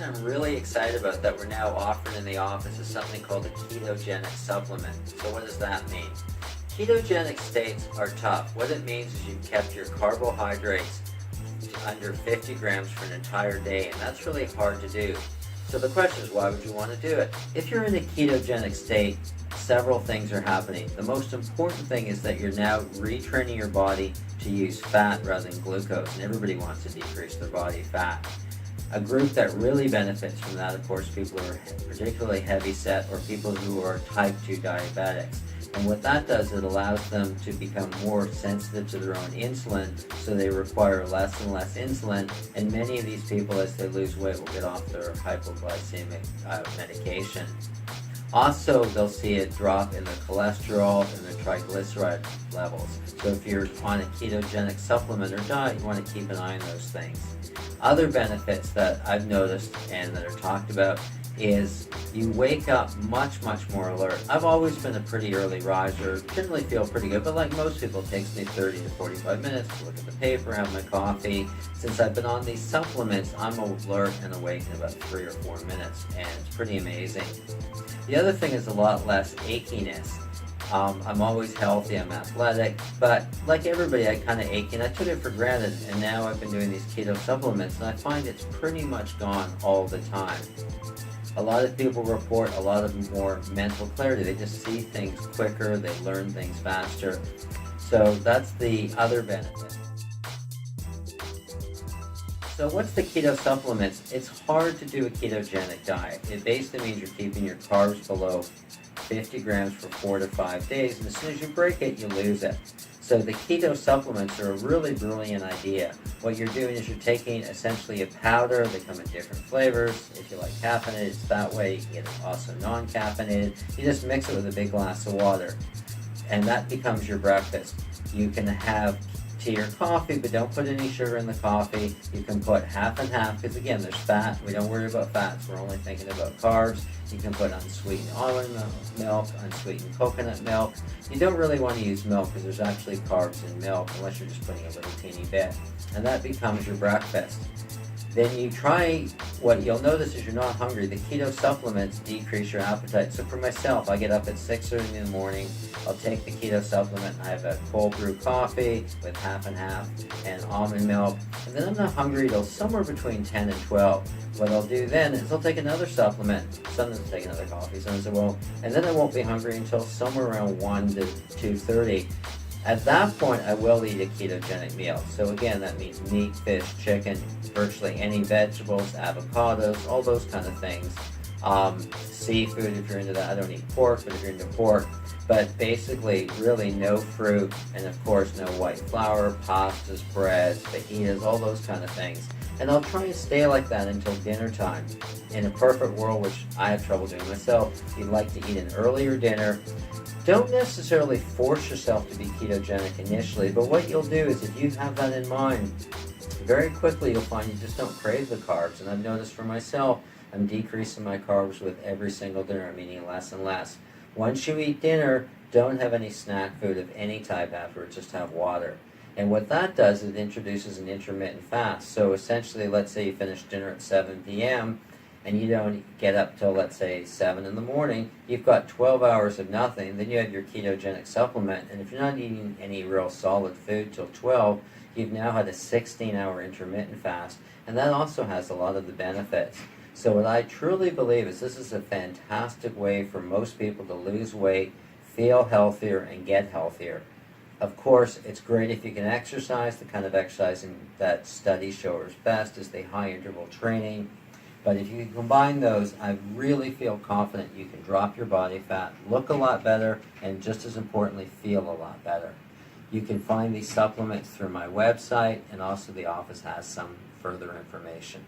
something I'm really excited about that we're now offering in the office is something called a ketogenic supplement. So what does that mean? Ketogenic states are tough. What it means is you've kept your carbohydrates to under 50 grams for an entire day, and that's really hard to do. So the question is, why would you want to do it? If you're in a ketogenic state, several things are happening. The most important thing is that you're now retraining your body to use fat rather than glucose, and everybody wants to decrease their body fat. A group that really benefits from that, of course, people who are particularly heavy set or people who are type 2 diabetics. And what that does, it allows them to become more sensitive to their own insulin, so they require less and less insulin. And many of these people, as they lose weight, will get off their hypoglycemic medication. Also, they'll see a drop in their cholesterol and their triglyceride levels. So if you're on a ketogenic supplement or diet, you want to keep an eye on those things. Other benefits that I've noticed and that are talked about is you wake up much more alert. I've always been a pretty early riser, generally feel pretty good, but like most people, it takes me 30 to 45 minutes to look at the paper, have my coffee. Since I've been on these supplements, I'm alert and awake in about 3 or 4 minutes, and it's pretty amazing. The other thing is a lot less achiness. I'm always healthy, I'm athletic, but like everybody, I kind of achy, and I took it for granted, and now I've been doing these keto supplements, and I find it's pretty much gone all the time. A lot of people report a lot of more mental clarity. They just see things quicker, they learn things faster. So that's the other benefit. So what's the keto supplements? It's hard to do a ketogenic diet. It basically means you're keeping your carbs below 50 grams for 4 to 5 days, and as soon as you break it, you lose it. So the keto supplements are a really brilliant idea. What you're doing is you're taking essentially a powder. They come in different flavors. If you like caffeinated, it's that way. You can get it also non-caffeinated. You just mix it with a big glass of water, and that becomes your breakfast. You can have tea or coffee, but don't put any sugar in the coffee. You can put half and half, because again, there's fat. We don't worry about fats. We're only thinking about carbs. You can put unsweetened almond milk, unsweetened coconut milk. You don't really want to use milk because there's actually carbs in milk, unless you're just putting a little teeny bit. And that becomes your breakfast. Then you try, what you'll notice is you're not hungry. The keto supplements decrease your appetite. So for myself, I get up at 6:30 in the morning. I'll take the keto supplement and I have a cold brew coffee with half and half and almond milk. And then I'm not hungry till somewhere between 10 and 12. What I'll do then is I'll take another supplement. Sometimes I'll take another coffee, sometimes I won't. And then I won't be hungry until somewhere around 1 to 2:30. At that point, I will eat a ketogenic meal. So again, that means meat, fish, chicken, virtually any vegetables, avocados, all those kind of things. Seafood, if you're into that. I don't eat pork, but if you're into pork. But basically, really no fruit, and of course, no white flour, pastas, breads, fajitas, all those kind of things. And I'll try and stay like that until dinner time. In a perfect world, which I have trouble doing myself, you'd like to eat an earlier dinner. Don't necessarily force yourself to be ketogenic initially, but what you'll do is if you have that in mind, very quickly you'll find you just don't crave the carbs. And I've noticed for myself, I'm decreasing my carbs with every single dinner. I'm eating less and less. Once you eat dinner, don't have any snack food of any type afterwards, just have water. And what that does is it introduces an intermittent fast. So essentially, let's say you finish dinner at 7 p.m., and you don't get up till, let's say, 7 in the morning, you've got 12 hours of nothing. Then you have your ketogenic supplement, and if you're not eating any real solid food till 12, you've now had a 16-hour intermittent fast, and that also has a lot of the benefits. So what I truly believe is this is a fantastic way for most people to lose weight, feel healthier, and get healthier. Of course, it's great if you can exercise. The kind of exercising that studies show is best is the high interval training. But if you can combine those, I really feel confident you can drop your body fat, look a lot better, and just as importantly, feel a lot better. You can find these supplements through my website, and also the office has some further information.